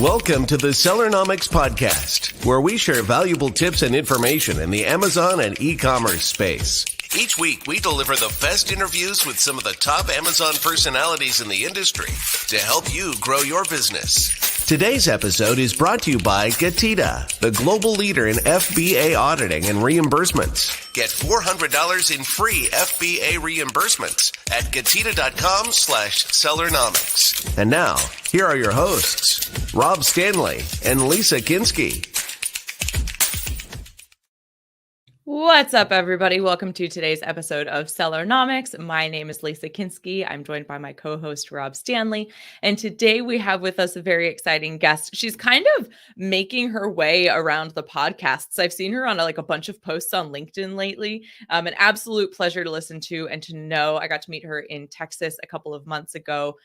Welcome to the Sellernomics podcast, where we share valuable tips and information in the Amazon and e-commerce space. Each week, we deliver the best interviews with some of the top Amazon personalities in the industry to help you grow your business. Today's episode is brought to you by Getita, the global leader in FBA auditing and reimbursements. Get $400 in free FBA reimbursements at Getita.com/Sellernomics. And now, here are your hosts, Rob Stanley and Lisa Kinski. What's up, everybody? Welcome to today's episode of Sellernomics. My name is Lisa Kinski. I'm joined by my co-host, Rob Stanley. And today we have with us a very exciting guest. She's kind of making her way around the podcasts. I've seen her on a bunch of posts on LinkedIn lately. An absolute pleasure to listen to and to know. I got to meet her in Texas a couple of months ago.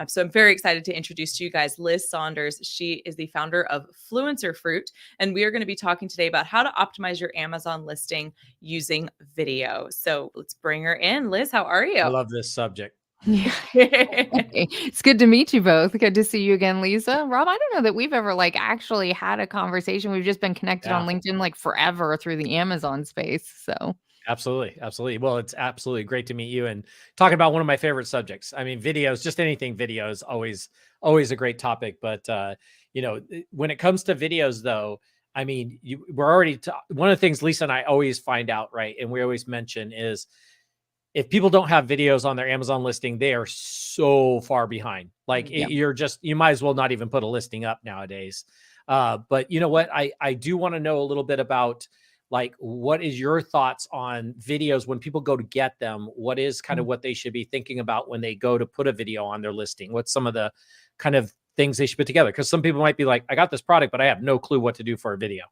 So I'm very excited to introduce to you guys Liz Saunders. She is the founder of Fluencer Fruit. And we are going to be talking today about how to optimize your Amazon listing using video. So let's bring her in. Liz, how are you? I love this subject. Yeah. It's good to meet you both. Good to see you again, Lisa. Rob, I don't know that we've ever actually had a conversation. We've just been connected on LinkedIn forever through the Amazon space. So Absolutely. Well, it's absolutely great to meet you and talking about one of my favorite subjects. I mean, videos, just anything video is always a great topic. But, when it comes to videos, though, I mean, we're already one of the things Lisa and I always find out, right? And we always mention is if people don't have videos on their Amazon listing, they are so far behind. You might as well not even put a listing up nowadays. But you know what? I do want to know a little bit about what is your thoughts on videos when people go to get them? What is kind of what they should be thinking about when they go to put a video on their listing? What's some of the kind of things they should put together? Because some people might be like, I got this product, but I have no clue what to do for a video.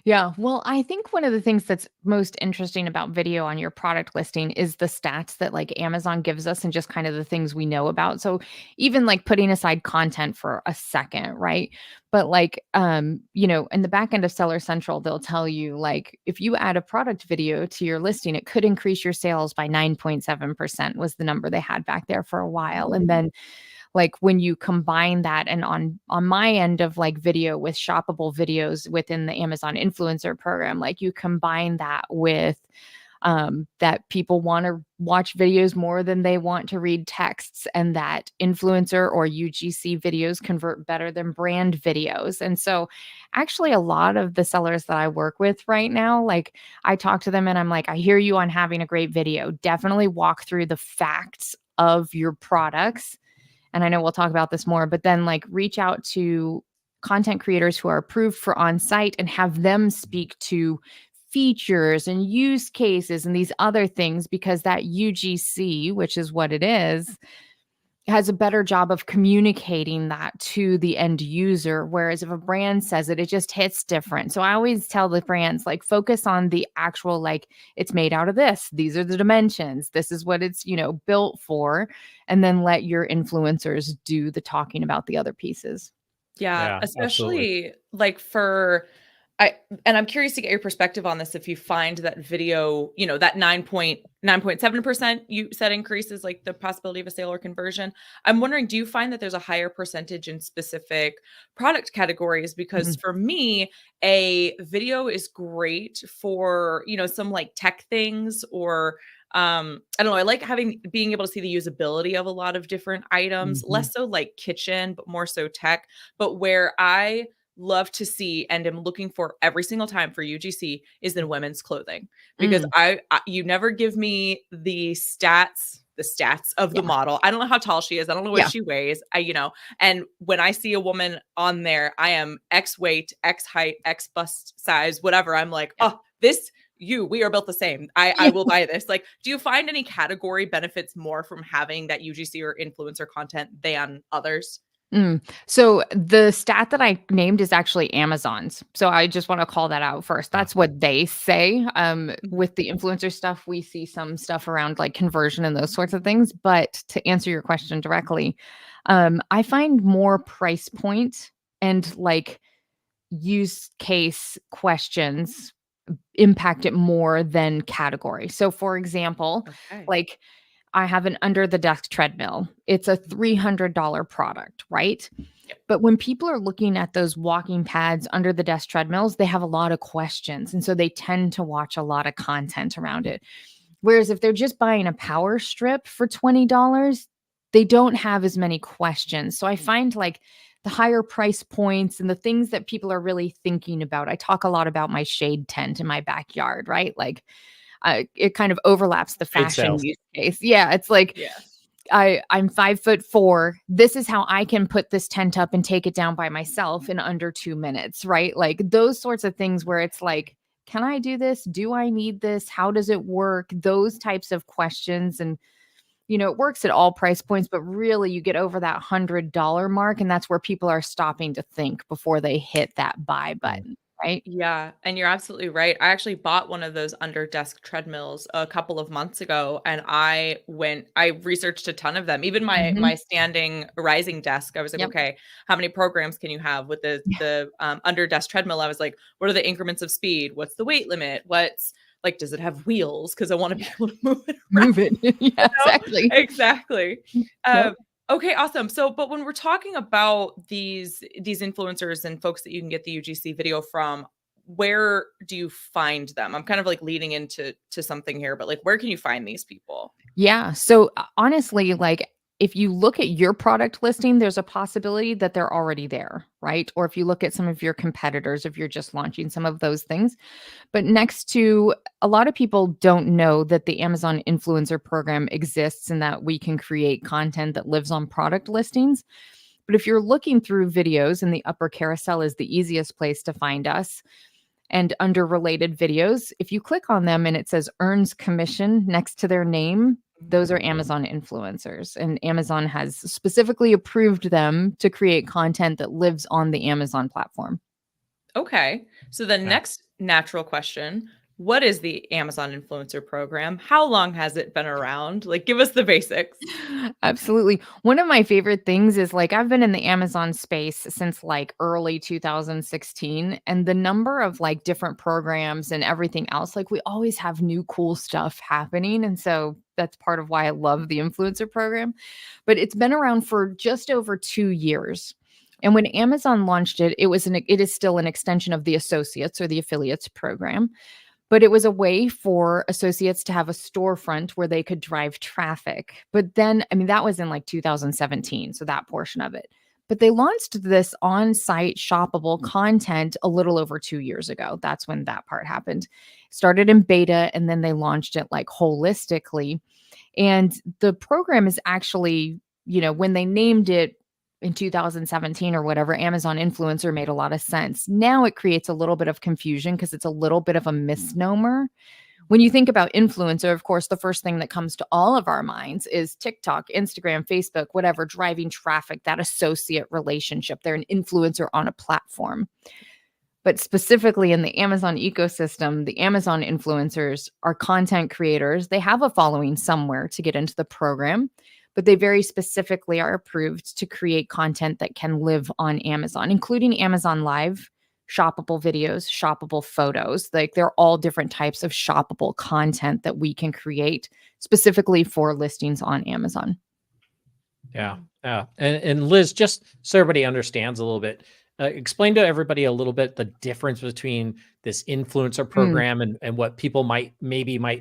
yeah, well, I think one of the things that's most interesting about video on your product listing is the stats that Amazon gives us and just kind of the things we know about. So even putting aside content for a second, right? But in the back end of Seller Central, they'll tell you if you add a product video to your listing, it could increase your sales by 9.7% was the number they had back there for a while. And then when you combine that and on my end of video with shoppable videos within the Amazon influencer program, you combine that with that people want to watch videos more than they want to read texts, and that influencer or UGC videos convert better than brand videos. And so actually a lot of the sellers that I work with right now, I talk to them and I'm I hear you on having a great video. Definitely walk through the facts of your products. And I know we'll talk about this more, but then reach out to content creators who are approved for on-site and have them speak to features and use cases and these other things, because that UGC, which is what it is, has a better job of communicating that to the end user. Whereas if a brand says it, it just hits different. So I always tell the brands, focus on the actual, it's made out of this. These are the dimensions. This is what it's, built for. And then let your influencers do the talking about the other pieces. Yeah, especially I'm curious to get your perspective on this. If you find that video, that 9.7% you said increases the possibility of a sale or conversion. I'm wondering, do you find that there's a higher percentage in specific product categories? Because for me, a video is great for, some tech things, or I don't know. I like being able to see the usability of a lot of different items, less so kitchen, but more so tech. But where I love to see and am looking for every single time for UGC is in women's clothing, because you never give me the stats of the model. I don't know how tall she is. I don't know what she weighs. And when I see a woman on there, I am X weight, X height, X bust size, whatever. I'm we are built the same. I will buy this. Do you find any category benefits more from having that UGC or influencer content than others? So the stat that I named is actually Amazon's. So I just want to call that out first. That's what they say. With the influencer stuff, we see some stuff around conversion and those sorts of things. But to answer your question directly, I find more price point and use case questions impact it more than category. So for example, I have an under the desk treadmill. It's a $300 product, right? But when people are looking at those walking pads under the desk treadmills, they have a lot of questions. And so they tend to watch a lot of content around it. Whereas if they're just buying a power strip for $20, they don't have as many questions. So I find like the higher price points and the things that people are really thinking about. I talk a lot about my shade tent in my backyard, right? Like it kind of overlaps the Shade fashion sales. use case. Yeah, it's like Yeah. I'm 5'4". This is how I can put this tent up and take it down by myself in under 2 minutes, right? Like those sorts of things where it's like, can I do this? Do I need this? How does it work? Those types of questions. And, it works at all price points, but really you get over that $100 mark. And that's where people are stopping to think before they hit that buy button, right? Yeah, and you're absolutely right. I actually bought one of those under desk treadmills a couple of months ago, and I researched a ton of them. Even my Mhm. standing rising desk, I was like, Yep. okay, how many programs can you have with the under desk treadmill? I was like, what are the increments of speed? What's the weight limit? What's like, does it have wheels? Because I want to be able to move it around. Move it. Yeah, exactly. Exactly. Yep. Okay, awesome. So, but when we're talking about these influencers and folks that you can get the UGC video from, where do you find them? I'm kind of like leading into something here, but like, where can you find these people? Yeah. So honestly, like if you look at your product listing, there's a possibility that they're already there, right? Or if you look at some of your competitors, if you're just launching some of those things. But next to a lot of people don't know that the Amazon influencer program exists and that we can create content that lives on product listings. But if you're looking through videos, and the upper carousel is the easiest place to find us, and under related videos, if you click on them and it says earns commission next to their name, those are Amazon influencers. And Amazon has specifically approved them to create content that lives on the Amazon platform. Okay. So the next natural question, what is the Amazon influencer program? How long has it been around? Like, give us the basics. Absolutely. One of my favorite things is like I've been in the Amazon space since like early 2016, and the number of like different programs and everything else, like we always have new cool stuff happening. And so that's part of why I love the influencer program. But it's been around for just over 2 years. And when Amazon launched it, it is still an extension of the associates or the affiliates program. But it was a way for associates to have a storefront where they could drive traffic. But then, I mean, that was in like 2017, so that portion of it. But they launched this on-site shoppable content a little over 2 years ago. That's when that part happened. Started in beta, and then they launched it like holistically. And the program is actually, when they named it in 2017 or whatever, Amazon influencer made a lot of sense. Now it creates a little bit of confusion because it's a little bit of a misnomer. When you think about influencer, of course, the first thing that comes to all of our minds is TikTok, Instagram, Facebook, whatever, driving traffic, that associate relationship. They're an influencer on a platform. But specifically in the Amazon ecosystem, the Amazon influencers are content creators. They have a following somewhere to get into the program, but they very specifically are approved to create content that can live on Amazon, including Amazon Live, shoppable videos, shoppable photos. Like they're all different types of shoppable content that we can create specifically for listings on Amazon. Yeah. Yeah. And Liz, just so everybody understands a little bit, explain to everybody a little bit the difference between this influencer program and what people might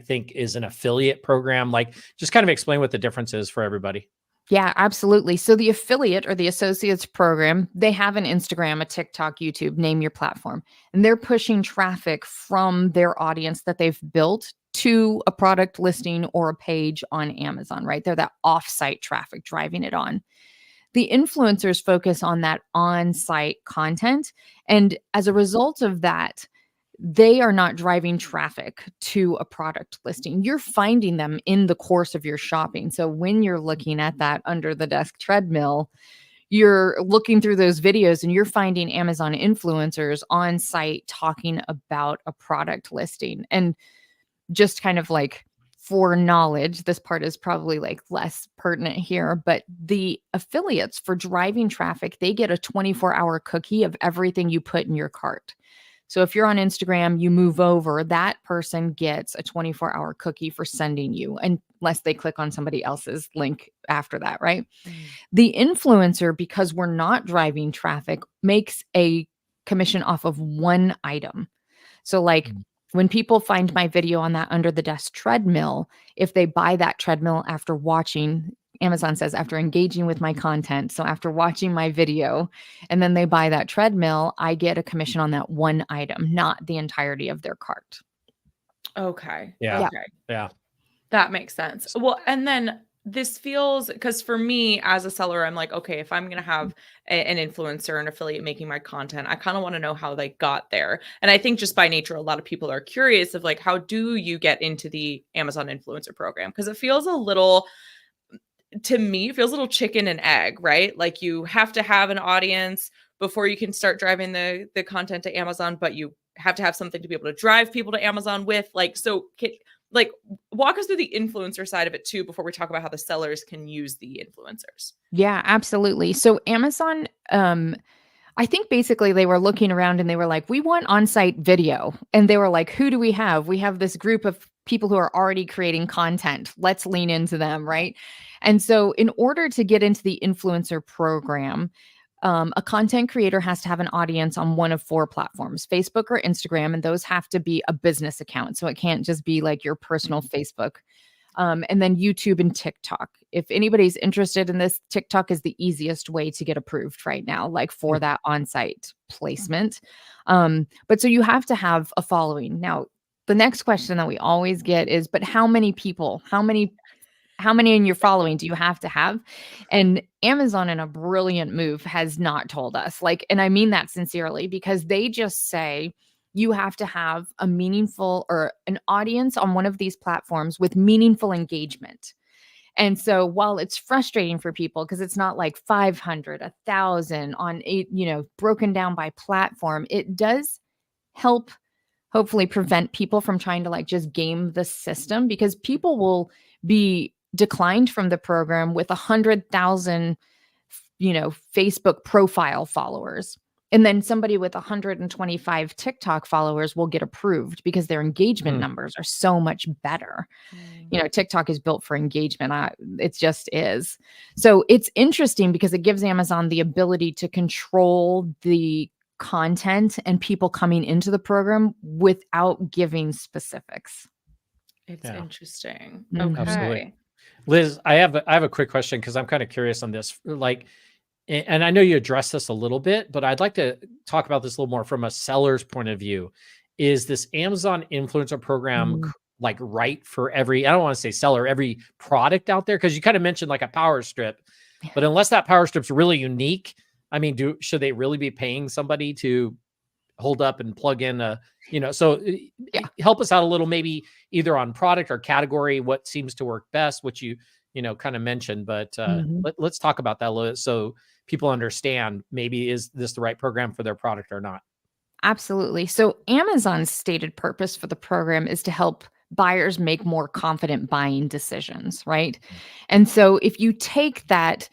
think is an affiliate program. Like, just kind of explain what the difference is for everybody. Yeah, absolutely. So the affiliate or the associates program, they have an Instagram, a TikTok, YouTube, name your platform, and they're pushing traffic from their audience that they've built to a product listing or a page on Amazon, right? They're that off-site traffic driving it on. The influencers focus on that on-site content. And as a result of that, they are not driving traffic to a product listing. You're finding them in the course of your shopping. So when you're looking at that under the desk treadmill, you're looking through those videos and you're finding Amazon influencers on site talking about a product listing. And just kind of like for knowledge, this part is probably like less pertinent here, but the affiliates for driving traffic, they get a 24-hour cookie of everything you put in your cart. So if you're on Instagram, you move over, that person gets a 24-hour cookie for sending you, unless they click on somebody else's link after that, right? The influencer, because we're not driving traffic, makes a commission off of one item. So like when people find my video on that under the desk treadmill, if they buy that treadmill after watching, Amazon says after engaging with my content, so after watching my video, and then they buy that treadmill, I get a commission on that one item, not the entirety of their cart. Okay. Yeah. Okay. Yeah. That makes sense. Well, and then this feels, because for me as a seller, I'm like, okay, if I'm going to have an influencer, an affiliate making my content, I kind of want to know how they got there. And I think just by nature, a lot of people are curious of like, how do you get into the Amazon influencer program? Because it feels a little, to me, it feels a little chicken and egg, right? Like you have to have an audience before you can start driving the content to Amazon, but you have to have something to be able to drive people to Amazon with. Like, so like walk us through the influencer side of it too, before we talk about how the sellers can use the influencers. Yeah, absolutely. So Amazon, I think basically they were looking around and they were like, we want on-site video. And they were like, who do we have? We have this group of people who are already creating content. Let's lean into them, right? And so in order to get into the influencer program, a content creator has to have an audience on one of 4 platforms, Facebook or Instagram, and those have to be a business account. So it can't just be like your personal Facebook. And then YouTube and TikTok. If anybody's interested in this, TikTok is the easiest way to get approved right now, like for that on-site placement. But so you have to have a following. Now, the next question that we always get is, but how many people, how many in your following do you have to have? And Amazon, in a brilliant move, has not told us, like, and I mean that sincerely, because they just say you have to have a meaningful or an audience on one of these platforms with meaningful engagement. And so while it's frustrating for people because it's not like 500, 1,000 on a, broken down by platform, it does help hopefully prevent people from trying to like just game the system, because people will be declined from the program with 100,000, Facebook profile followers. And then somebody with 125 TikTok followers will get approved because their engagement numbers are so much better. TikTok is built for engagement. It just is. So it's interesting because it gives Amazon the ability to control the content and people coming into the program without giving specifics. It's interesting. Mhm. Okay. Absolutely. Liz, I have a quick question because I'm kind of curious on this. Like, and I know you addressed this a little bit, but I'd like to talk about this a little more from a seller's point of view. Is this Amazon influencer program like right for every, I don't want to say seller, every product out there? Because you kind of mentioned like a power strip, but unless that power strip's really unique, I mean, should they really be paying somebody to hold up and plug in help us out a little, maybe either on product or category, what seems to work best, which you kind of mentioned, but let's talk about that a little bit so people understand, maybe is this the right program for their product or not? Absolutely. So Amazon's stated purpose for the program is to help buyers make more confident buying decisions, right? And so if you take that,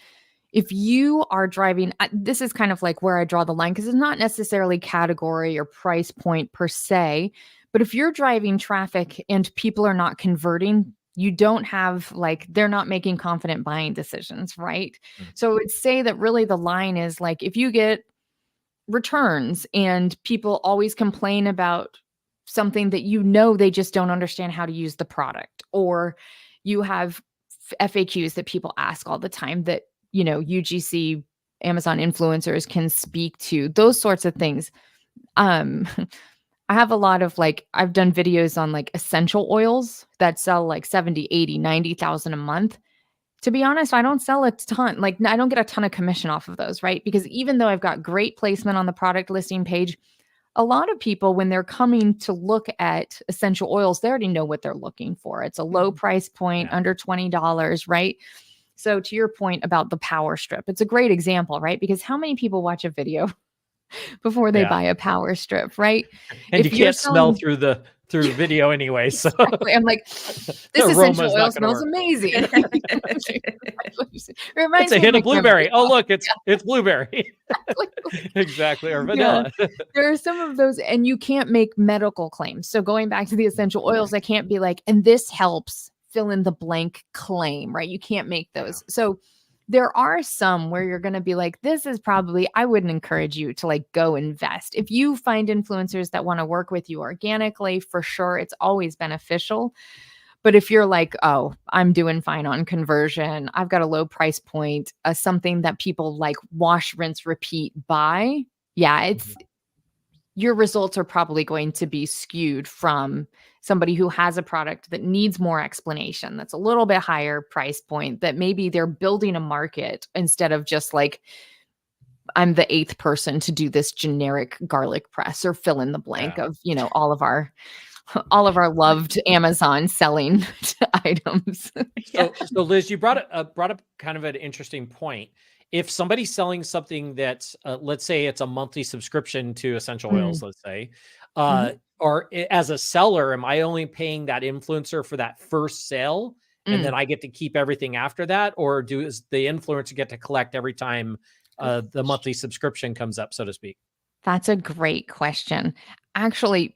if you are driving, this is kind of like where I draw the line, because it's not necessarily category or price point per se, but if you're driving traffic and people are not converting, you don't have they're not making confident buying decisions, right? So I would say that really the line is like, if you get returns and people always complain about something that they just don't understand how to use the product, or you have FAQs that people ask all the time that UGC Amazon influencers can speak to, those sorts of things. I have a lot of I've done videos on essential oils that sell 70, 80, 90,000 a month. To be honest, I don't sell a ton. I don't get a ton of commission off of those, right? Because even though I've got great placement on the product listing page, a lot of people, when they're coming to look at essential oils, they already know what they're looking for. It's a low price point, under $20, right? So to your point about the power strip, it's a great example, right? Because how many people watch a video before they buy a power strip, right? And you can't smell through the through video anyway. So Exactly. I'm like, this aroma's essential not oil gonna smells work. amazing. It It's reminds a me hint my of blueberry. grandmother's Oh, look, it's blueberry. coffee. Exactly. Or Yeah, vanilla. there are some of those, and you can't make medical claims. So going back to the essential oils, I Correct. can't be like, and this helps fill in the blank claim, right? You can't make Yeah. those. So there are some where you're going to be like, this is probably, I wouldn't encourage you to like go invest. If you find influencers that want to work with you organically, for sure, it's always beneficial. But if you're like, oh, I'm doing fine on conversion, I've got a low price point, something that people like wash, rinse, repeat, buy. Yeah, it's your results are probably going to be skewed from somebody who has a product that needs more explanation, that's a little bit higher price point, that maybe they're building a market instead of just like, I'm the 8th person to do this generic garlic press or fill in the blank Yeah. of, all of our loved Amazon selling items. So Liz, you brought up kind of an interesting point. If somebody's selling something that's, let's say it's a monthly subscription to essential oils, let's say, as a seller, am I only paying that influencer for that first sale, and then I get to keep everything after that, or does the influencer get to collect every time the monthly subscription comes up, so to speak? That's a great question. Actually,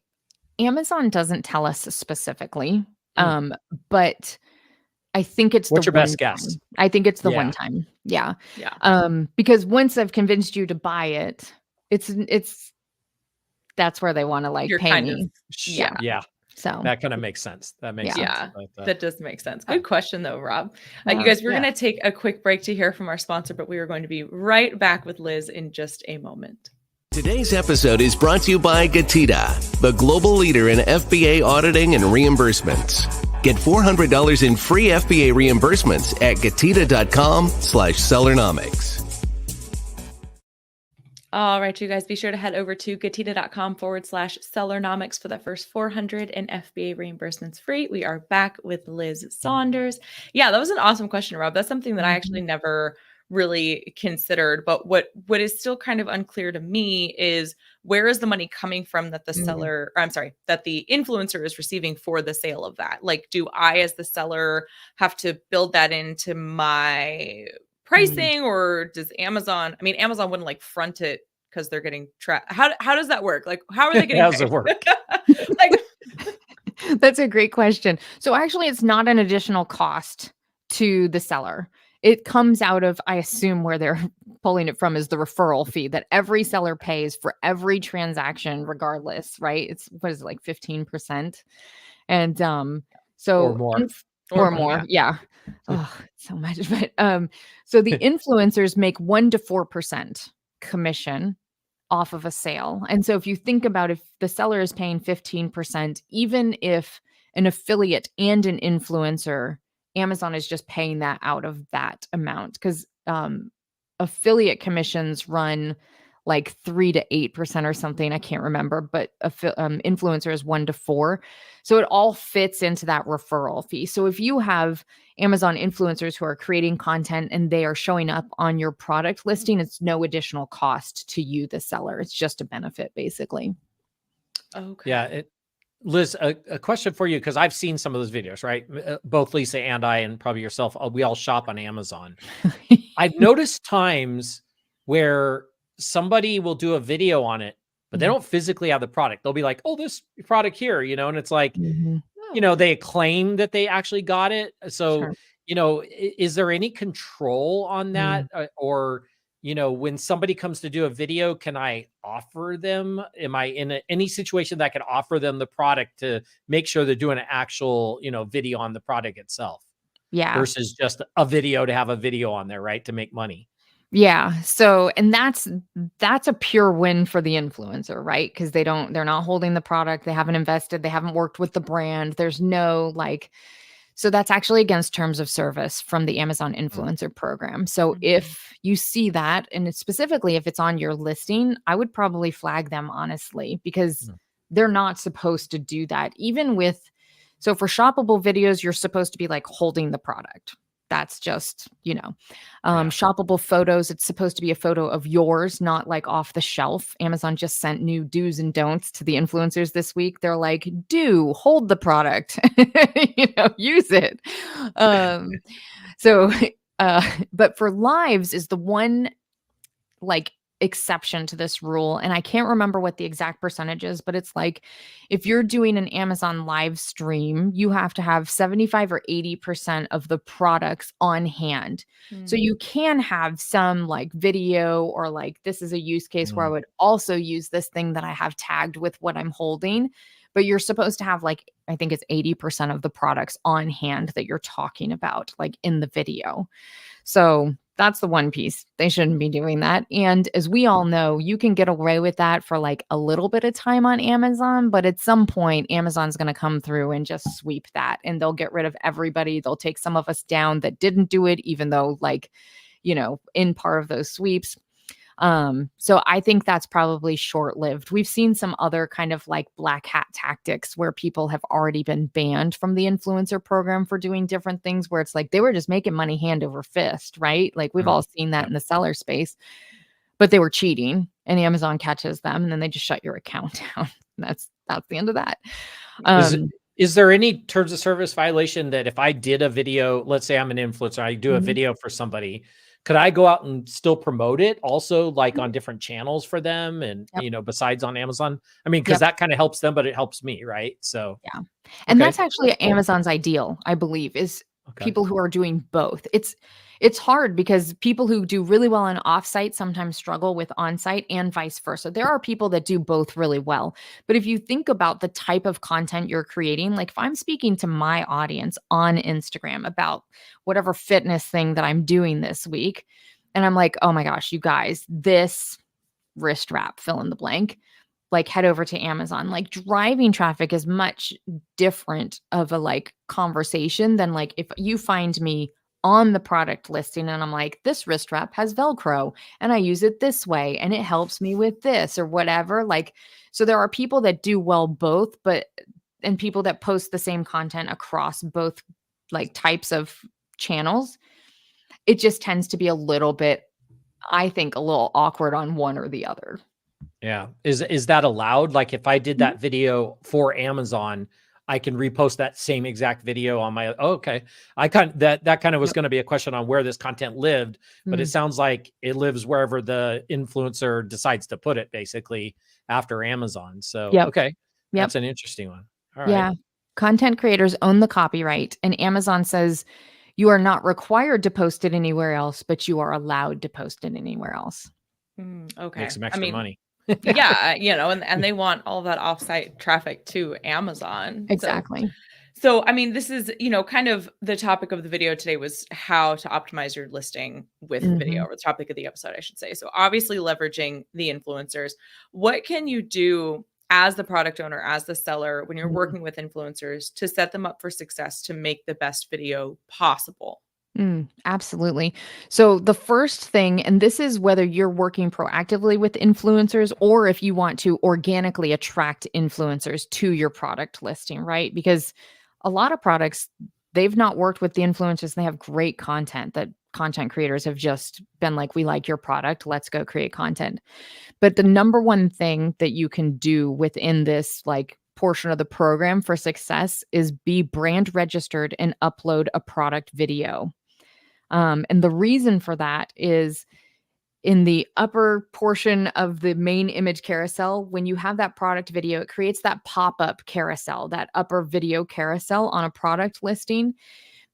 Amazon doesn't tell us specifically, but I think it's What's the your one best guess? time. I think it's the Yeah. one time. Yeah. Yeah. Because once I've convinced you to buy it, it's that's where they want to like You're pay kind me. of, yeah. Yeah. So That kind of makes sense. That makes sense. Yeah, But, that does make sense. Good question, though, Rob. You Yeah. guys, we're going to take a quick break to hear from our sponsor, but we are going to be right back with Liz in just a moment. Today's episode is brought to you by Gatita, the global leader in FBA auditing and reimbursements. Get $400 in free FBA reimbursements at gatita.com/Sellernomics. All right, you guys, be sure to head over to gatita.com/Sellernomics for the first 400 in FBA reimbursements free. We are back with Liz Saunders. Yeah, that was an awesome question, Rob. That's something that I actually never really considered, but what is still kind of unclear to me is, where is the money coming from that the seller, or I'm sorry, that the influencer is receiving for the sale of that? Like, do I as the seller have to build that into my pricing, or does Amazon, I mean, Amazon wouldn't like front it because they're getting how does that work? Like, how are they getting how does paid? it work? Like, That's a great question. So actually, it's not an additional cost to the seller. It comes out of, I assume where they're pulling it from is the referral fee that every seller pays for every transaction, regardless, right? It's, what is it, like 15%? And so Or more. or more. Yeah. Oh, so much. But so the influencers make 1 to 4% commission off of a sale. And so if you think about, if the seller is paying 15%, even if an affiliate and an influencer, Amazon is just paying that out of that amount, because affiliate commissions run like 3 to 8% or something. I can't remember, but influencer is 1 to 4. So it all fits into that referral fee. So if you have Amazon influencers who are creating content and they are showing up on your product listing, it's no additional cost to you, the seller. It's just a benefit, basically. okay. Yeah. Liz, a question for you, because I've seen some of those videos, right? Both Lisa and I, and probably yourself, we all shop on Amazon. I've noticed times where somebody will do a video on it, but they don't physically have the product. They'll be like, oh, this product here, and it's like, they claim that they actually got it. So, is there any control on that? Or, when somebody comes to do a video, can I offer them? Am I in any situation that I can offer them the product to make sure they're doing an actual, video on the product itself? Yeah. Versus just a video to have a video on there, right? To make money. Yeah. So, and that's a pure win for the influencer, right? Because they're not holding the product. They haven't invested. They haven't worked with the brand. There's no so that's actually against terms of service from the Amazon influencer program. So if you see that, and it's specifically if it's on your listing, I would probably flag them, honestly, because they're not supposed to do that. Even with, so for shoppable videos, you're supposed to be like holding the product. that's just, shoppable photos. It's supposed to be a photo of yours, not like off the shelf. Amazon just sent new do's and don'ts to the influencers this week. They're like, hold the product, use it. So, but for lives is the one like exception to this rule. And I can't remember what the exact percentage is, but it's like if you're doing an Amazon live stream, you have to have 75 or 80% of the products on hand. So you can have some like video or like this is a use case where I would also use this thing that I have tagged with what I'm holding. But you're supposed to have like, I think it's 80% of the products on hand that you're talking about, like in the video. So that's the one piece. They shouldn't be doing that. And as we all know, you can get away with that for like a little bit of time on Amazon, but at some point, Amazon's going to come through and just sweep that and they'll get rid of everybody. They'll take some of us down that didn't do it, even though like, in part of those sweeps. So I think that's probably short-lived. We've seen some other kind of like black hat tactics where people have already been banned from the influencer program for doing different things where it's like they were just making money hand over fist, right? Like we've all seen that in the seller space, but they were cheating and Amazon catches them and then they just shut your account down. That's the end of that. Is there any terms of service violation that if I did a video, let's say I'm an influencer, I do a video for somebody, could I go out and still promote it also like on different channels for them and, besides on Amazon? I mean, because that kind of helps them, but it helps me, right? So, yeah. And that's actually Amazon's ideal, I believe, is people who are doing both. It's hard because people who do really well on offsite sometimes struggle with onsite and vice versa. There are people that do both really well. But if you think about the type of content you're creating, like if I'm speaking to my audience on Instagram about whatever fitness thing that I'm doing this week, and I'm like, oh my gosh, you guys, this wrist wrap, fill in the blank, like head over to Amazon. Like driving traffic is much different of a like conversation than like if you find me on the product listing and I'm like, this wrist wrap has Velcro and I use it this way and it helps me with this or whatever. Like, so there are people that do well both, and people that post the same content across both like types of channels. It just tends to be a little bit, I think, a little awkward on one or the other. Yeah. Is that allowed? Like if I did that video for Amazon, I can repost that same exact video on my, okay. That kind of was going to be a question on where this content lived, but it sounds like it lives wherever the influencer decides to put it basically after Amazon. So, okay. That's an interesting one. All right. Yeah. Content creators own the copyright and Amazon says you are not required to post it anywhere else, but you are allowed to post it anywhere else. Okay. Make some extra money. Yeah, and they want all that offsite traffic to Amazon. Exactly. So, I mean, this is, kind of the topic of the video today was how to optimize your listing with video, or the topic of the episode, I should say. So obviously leveraging the influencers. What can you do as the product owner, as the seller, when you're working with influencers to set them up for success, to make the best video possible? Absolutely. So the first thing, and this is whether you're working proactively with influencers or if you want to organically attract influencers to your product listing, right? Because a lot of products, they've not worked with the influencers. They have great content that content creators have just been like, we like your product, let's go create content. But the number one thing that you can do within this like portion of the program for success is be brand registered and upload a product video. And the reason for that is in the upper portion of the main image carousel, when you have that product video, it creates that pop-up carousel, that upper video carousel on a product listing.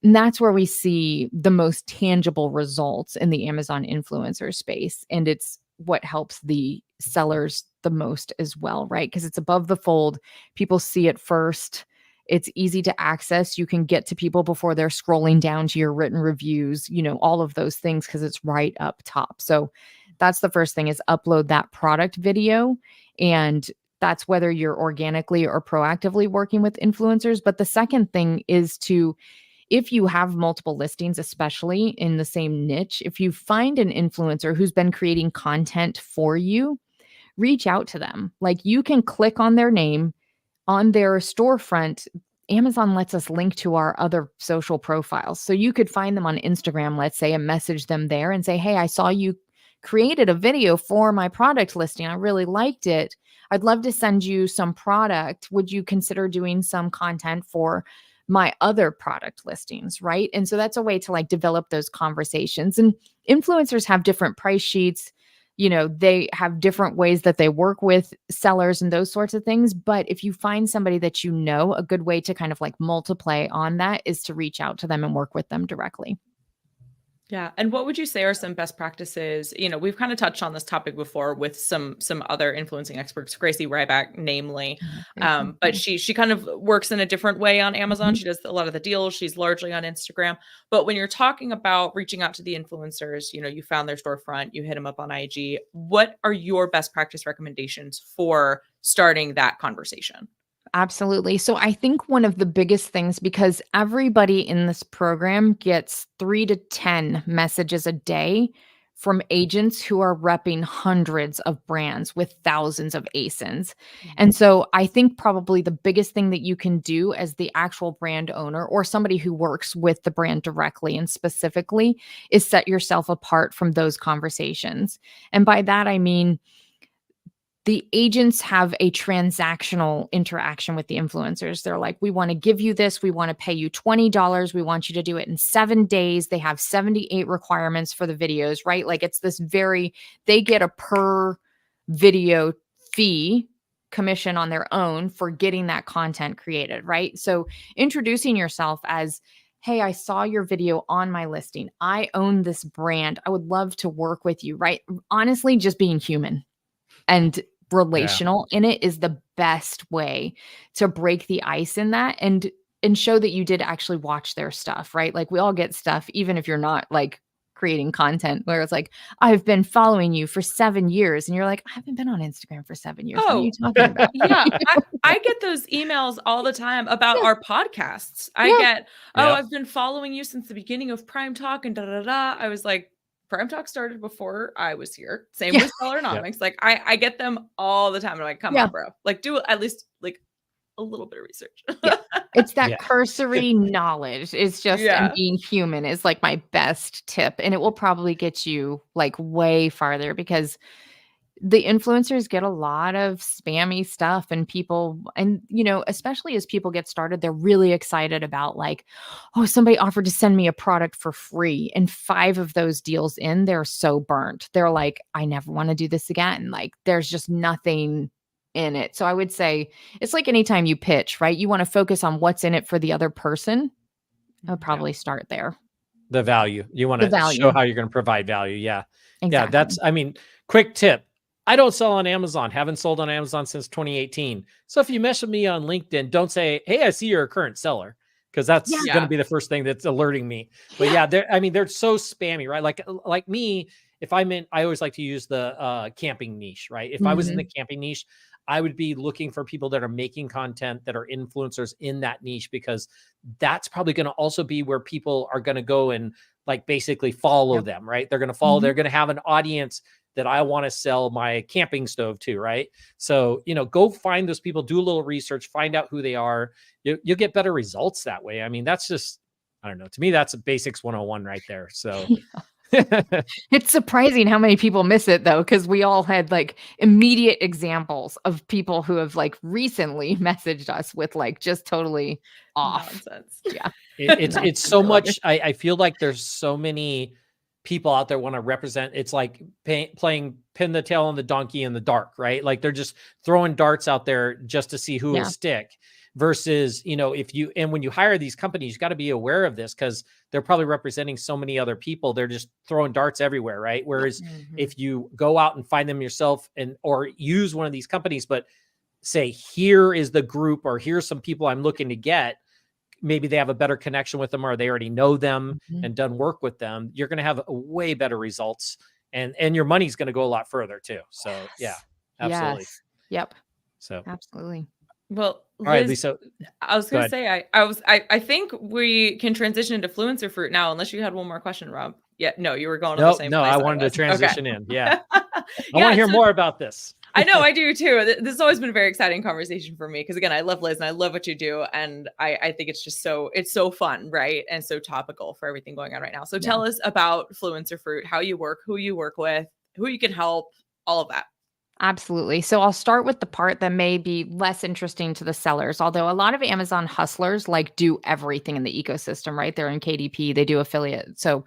And that's where we see the most tangible results in the Amazon influencer space. And it's what helps the sellers the most as well, right? Because it's above the fold. People see it first. It's easy to access. You can get to people before they're scrolling down to your written reviews, all of those things, because it's right up top. So that's the first thing, is upload that product video. And that's whether you're organically or proactively working with influencers. But the second thing is if you have multiple listings, especially in the same niche, if you find an influencer who's been creating content for you, reach out to them. Like you can click on their name on their storefront. Amazon lets us link to our other social profiles. So you could find them on Instagram, let's say, and message them there and say, hey, I saw you created a video for my product listing. I really liked it. I'd love to send you some product. Would you consider doing some content for my other product listings? Right. And so that's a way to like develop those conversations. And influencers have different price sheets. They have different ways that they work with sellers and those sorts of things. But if you find somebody that a good way to kind of like multiply on that is to reach out to them and work with them directly. Yeah. And what would you say are some best practices? We've kind of touched on this topic before with some other influencing experts, Gracie Ryback, namely. But she kind of works in a different way on Amazon. She does a lot of the deals. She's largely on Instagram. But when you're talking about reaching out to the influencers, you found their storefront, you hit them up on IG. What are your best practice recommendations for starting that conversation? Absolutely. So I think one of the biggest things, because everybody in this program gets 3 to 10 messages a day from agents who are repping hundreds of brands with thousands of ASINs. And so I think probably the biggest thing that you can do as the actual brand owner or somebody who works with the brand directly and specifically is set yourself apart from those conversations. And by that, I mean, the agents have a transactional interaction with the influencers. They're like, we want to give you this. We want to pay you $20. We want you to do it in 7 days. They have 78 requirements for the videos, right? Like it's they get a per video fee commission on their own for getting that content created, right? So introducing yourself as, hey, I saw your video on my listing. I own this brand. I would love to work with you, right? Honestly, just being human and relational in it is the best way to break the ice in that and show that you did actually watch their stuff, right? Like we all get stuff, even if you're not like creating content where it's like, I've been following you for 7 years. And you're like, I haven't been on Instagram for 7 years. What are you talking about? Yeah. I get those emails all the time about our podcasts. I get, I've been following you since the beginning of Prime Talk and I was like, Prime Talk started before I was here. Same with Sellernomics. Like I get them all the time. I'm like, come on, bro. Like do at least like a little bit of research. It's that cursory knowledge. It's just and being human is like my best tip. And it will probably get you like way farther because the influencers get a lot of spammy stuff and people, and, especially as people get started, they're really excited about like, oh, somebody offered to send me a product for free. And 5 of those deals in, they're so burnt. They're like, I never want to do this again. Like there's just nothing in it. So I would say it's like anytime you pitch, right? You want to focus on what's in it for the other person. I would probably start there. The value. You want to show how you're going to provide value. Yeah. Exactly. Yeah. Quick tip. I don't sell on Amazon. Haven't sold on Amazon since 2018. So if you message me on LinkedIn, don't say, hey, I see you're a current seller. Because that's going to be the first thing that's alerting me. But they're so spammy, right? Like me, if I'm in, I always like to use the camping niche, right? If I was in the camping niche, I would be looking for people that are making content that are influencers in that niche, because that's probably going to also be where people are going to go and like basically follow them, right? They're going to follow, they're going to have an audience that I want to sell my camping stove to, right? So, go find those people, do a little research, find out who they are. You'll get better results that way. I mean, that's just, I don't know. To me, that's a basics 101 right there. So it's surprising how many people miss it though, because we all had like immediate examples of people who have like recently messaged us with like just totally off nonsense. Yeah. It's so much. I feel like there's so many people out there want to represent. It's like playing pin the tail on the donkey in the dark, right? Like they're just throwing darts out there just to see who will stick. Versus, when you hire these companies, you got to be aware of this because they're probably representing so many other people. They're just throwing darts everywhere, right? Whereas if you go out and find them yourself or use one of these companies, but say, here is the group, or here's some people I'm looking to get, maybe they have a better connection with them, or they already know them and done work with them, you're going to have way better results, and your money's going to go a lot further too. So yeah, absolutely. Yes. Yep. So absolutely. Well, Liz, all right, Lisa. I was going to say, I think we can transition into Fluencer Fruit now, unless you had one more question, Rob. Yeah, no, you were going to the same place. I wanted to transition in. Yeah. I want to hear so more about this. I know, I do too. This has always been a very exciting conversation for me because, again, I love Liz and I love what you do, and I think it's just so fun, right, and so topical for everything going on right now. So tell us about Fluencer Fruit, how you work, who you work with, who you can help, all of that. Absolutely. So I'll start with the part that may be less interesting to the sellers. Although a lot of Amazon hustlers like do everything in the ecosystem, right? They're in KDP, they do affiliate. So,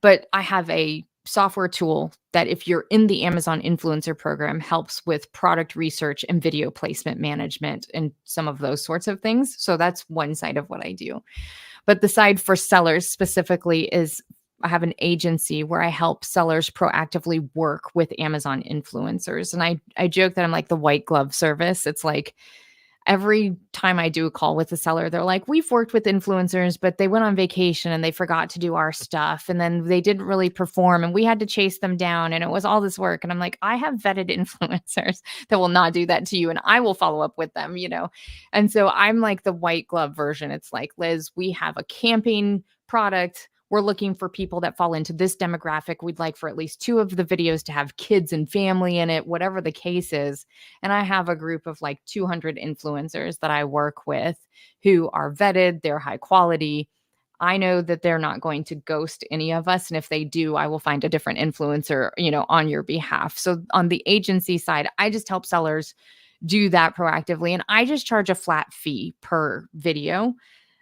but I have a software tool that if you're in the Amazon influencer program helps with product research and video placement management and some of those sorts of things. So that's one side of what I do. But the side for sellers specifically is I have an agency where I help sellers proactively work with Amazon influencers. And I joke that I'm like the white glove service. It's like every time I do a call with a seller, they're like, we've worked with influencers, but they went on vacation and they forgot to do our stuff. And then they didn't really perform and we had to chase them down. And it was all this work. And I'm like, I have vetted influencers that will not do that to you. And I will follow up with them, And so I'm like the white glove version. It's like, Liz, we have a camping product. We're looking for people that fall into this demographic. We'd like for at least 2 of the videos to have kids and family in it, whatever the case is. And I have a group of like 200 influencers that I work with who are vetted, they're high quality. I know that they're not going to ghost any of us. And if they do, I will find a different influencer, on your behalf. So on the agency side, I just help sellers do that proactively. And I just charge a flat fee per video.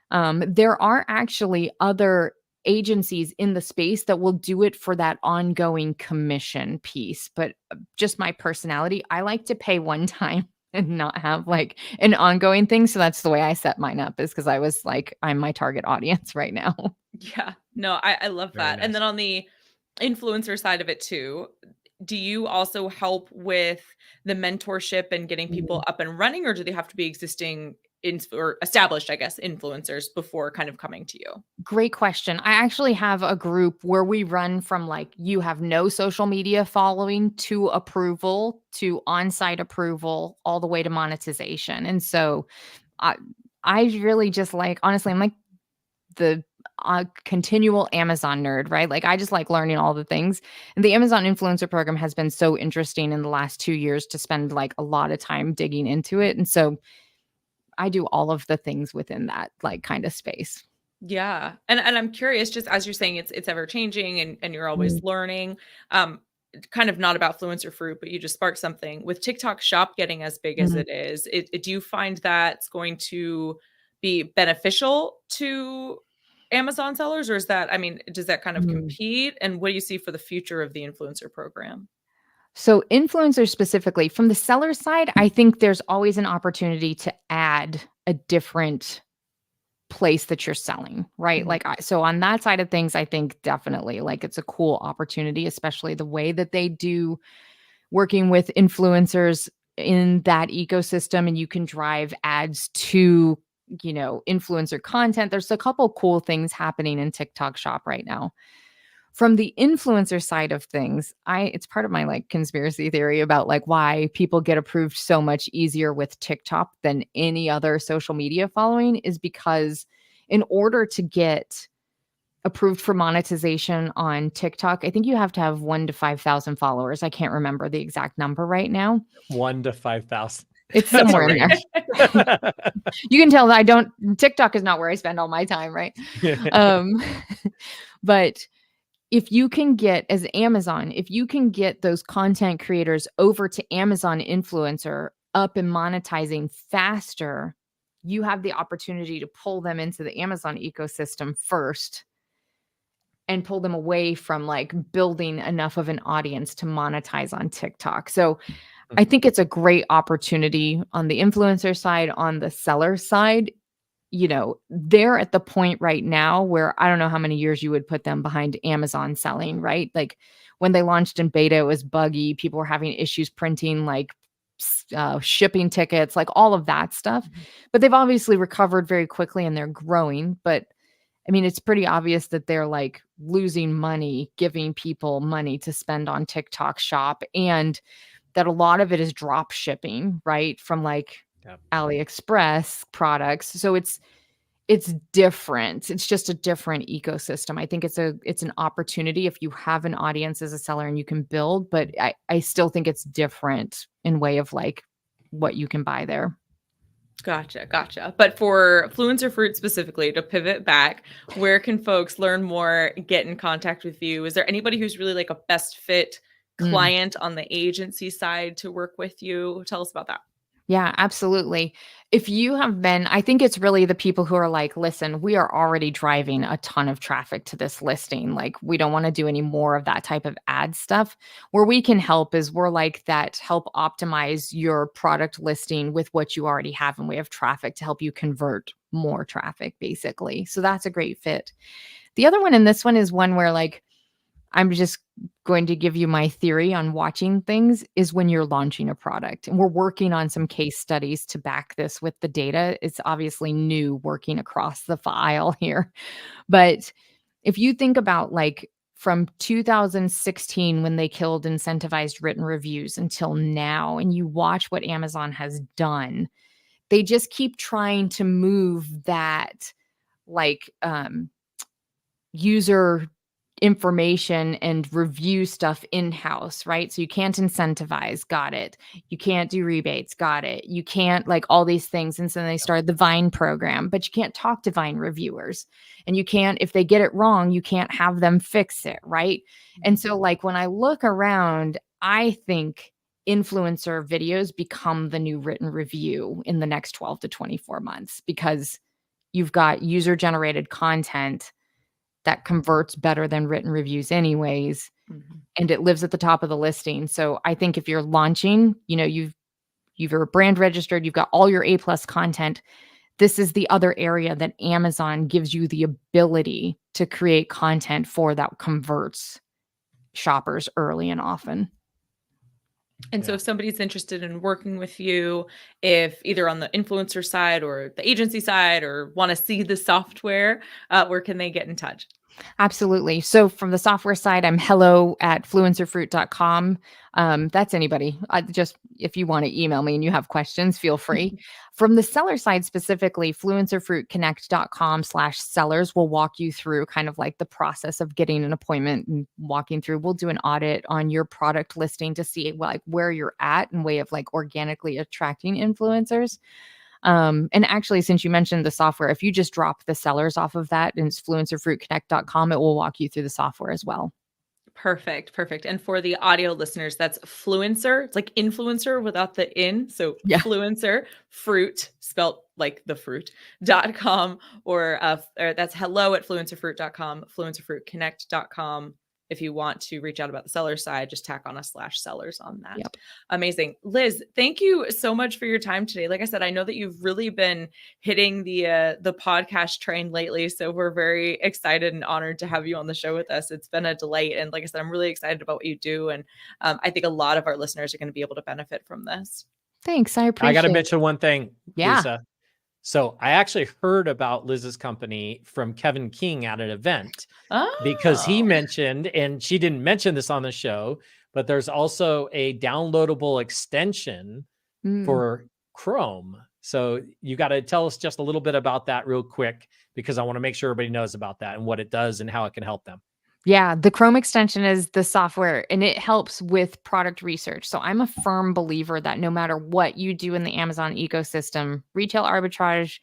There are actually other agencies in the space that will do it for that ongoing commission piece. But just my personality, I like to pay one time and not have like an ongoing thing. So that's the way I set mine up, is because I was like, I'm my target audience right now. Yeah, no, I love Very that. nice. And then on the influencer side of it too, do you also help with the mentorship and getting people up and running, or do they have to be existing or established, I guess, influencers before kind of coming to you? Great question. I actually have a group where we run from like you have no social media following to approval to on-site approval all the way to monetization. And so I really just like, honestly, I'm like the continual Amazon nerd, right? Like I just like learning all the things. And the Amazon influencer program has been so interesting in the last 2 years to spend like a lot of time digging into it. And so I do all of the things within that like kind of space. Yeah. And I'm curious, just as you're saying, it's ever changing and you're always learning. Kind of not about Fluencer Fruit, but you just sparked something with TikTok Shop getting as big as it is. Do you find that's going to be beneficial to Amazon sellers, or is that, I mean, does that kind of compete? And what do you see for the future of the influencer program? So influencers specifically, from the seller side, I think there's always an opportunity to add a different place that you're selling, right? Like, so on that side of things, I think definitely like it's a cool opportunity, especially the way that they do working with influencers in that ecosystem, and you can drive ads to, influencer content. There's a couple cool things happening in TikTok Shop right now. From the influencer side of things, it's part of my like conspiracy theory about like why people get approved so much easier with TikTok than any other social media following is because in order to get approved for monetization on TikTok, I think you have to have 1,000 to 5,000 followers. I can't remember the exact number right now. 1 to 5,000. It's somewhere in there. You can tell that TikTok is not where I spend all my time, right? But if you can get, as Amazon, if you can get those content creators over to Amazon influencer up and monetizing faster, you have the opportunity to pull them into the Amazon ecosystem first and pull them away from like building enough of an audience to monetize on TikTok. So I think it's a great opportunity on the influencer side. On the seller side, they're at the point right now where I don't know how many years you would put them behind Amazon selling, right? Like when they launched in beta, it was buggy. People were having issues printing like shipping tickets, like all of that stuff. But they've obviously recovered very quickly and they're growing. But I mean, it's pretty obvious that they're like losing money, giving people money to spend on TikTok Shop, and that a lot of it is drop shipping, right? From like AliExpress products. So it's different. It's just a different ecosystem. I think it's an opportunity if you have an audience as a seller and you can build, but I still think it's different in way of like what you can buy there. Gotcha. But for Fluencer Fruit specifically, to pivot back, where can folks learn more, get in contact with you? Is there anybody who's really like a best fit client on the agency side to work with you? Tell us about that. Yeah, absolutely. If you have been, I think it's really the people who are like, listen, we are already driving a ton of traffic to this listing. Like, we don't want to do any more of that type of ad stuff. Where we can help is we're like that, help optimize your product listing with what you already have in way of traffic to help you convert more traffic, basically. So that's a great fit. The other one in this one is one where like, I'm just going to give you my theory on watching things is when you're launching a product. And we're working on some case studies to back this with the data. It's obviously new working across the file here. But if you think about like from 2016 when they killed incentivized written reviews until now, and you watch what Amazon has done, they just keep trying to move that like user information and review stuff in-house, right? So you can't incentivize, got it. You can't do rebates, got it. You can't like all these things. And so they started the Vine program, but you can't talk to Vine reviewers. And you can't, if they get it wrong, you can't have them fix it, right? And so like when I look around, I think influencer videos become the new written review in the next 12 to 24 months because you've got user-generated content that converts better than written reviews anyways. And it lives at the top of the listing. So I think if you're launching, you know, you're brand registered, you've got all your A+ content. This is the other area that Amazon gives you the ability to create content for that converts shoppers early and often. And so if somebody's interested in working with you, if either on the influencer side or the agency side or want to see the software, where can they get in touch? Absolutely. So from the software side, I'm hello@fluencerfruit.com. That's anybody. Just if you want to email me and you have questions, feel free. From the seller side specifically, fluencerfruitconnect.com/sellers will walk you through kind of like the process of getting an appointment and walking through. We'll do an audit on your product listing to see like where you're at in way of like organically attracting influencers. And actually, since you mentioned the software, if you just drop the sellers off of that and it's fluencerfruitconnect.com, it will walk you through the software as well. Perfect. And for the audio listeners, that's Fluencer. It's like influencer without the in. So Fluencer, fruit, spelt like the fruit.com, or that's hello@fluencerfruit.com, fluencerfruitconnect.com. If you want to reach out about the seller side, just tack on a /sellers on that. Yep. Amazing. Liz, thank you so much for your time today. Like I said, I know that you've really been hitting the podcast train lately. So we're very excited and honored to have you on the show with us. It's been a delight. And like I said, I'm really excited about what you do. And I think a lot of our listeners are going to be able to benefit from this. Thanks. I appreciate it. I got to mention one thing, Yeah. Lisa. So I actually heard about Liz's company from Kevin King at an event because he mentioned, and she didn't mention this on the show, but there's also a downloadable extension for Chrome. So you got to tell us just a little bit about that real quick, because I want to make sure everybody knows about that and what it does and how it can help them. Yeah, the Chrome extension is the software and it helps with product research. So I'm a firm believer that no matter what you do in the Amazon ecosystem, retail arbitrage,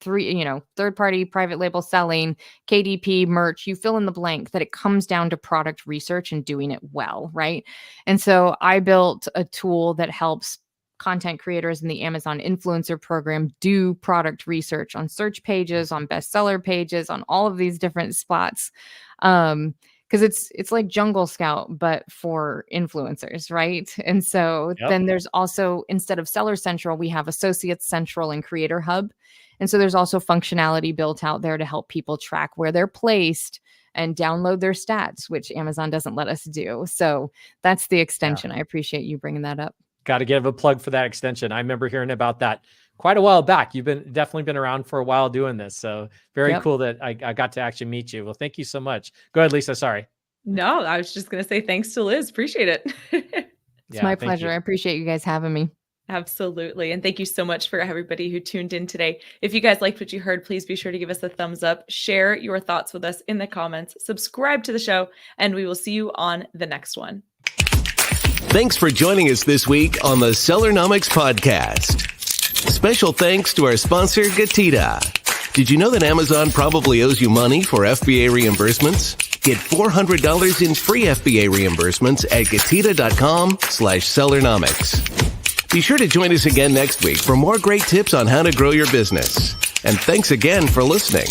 third-party private label selling, KDP, merch, you fill in the blank, that it comes down to product research and doing it well, right? And so I built a tool that helps content creators in the Amazon influencer program do product research on search pages, on bestseller pages, on all of these different spots. Because it's like Jungle Scout, but for influencers, right? And so then there's also, instead of Seller Central, we have Associates Central and Creator Hub. And so there's also functionality built out there to help people track where they're placed and download their stats, which Amazon doesn't let us do. So that's the extension. I appreciate you bringing that up. Got to give a plug for that extension. I remember hearing about that quite a while back. You've definitely been around for a while doing this. So very cool that I got to actually meet you. Well, thank you so much. Go ahead, Lisa. Sorry. No, I was just going to say thanks to Liz. Appreciate it. It's my pleasure. I appreciate you guys having me. Absolutely. And thank you so much for everybody who tuned in today. If you guys liked what you heard, please be sure to give us a thumbs up, share your thoughts with us in the comments, subscribe to the show, and we will see you on the next one. Thanks for joining us this week on the Sellernomics podcast. Special thanks to our sponsor, Gatita. Did you know that Amazon probably owes you money for FBA reimbursements? Get $400 in free FBA reimbursements at gatita.com/Sellernomics. Be sure to join us again next week for more great tips on how to grow your business. And thanks again for listening.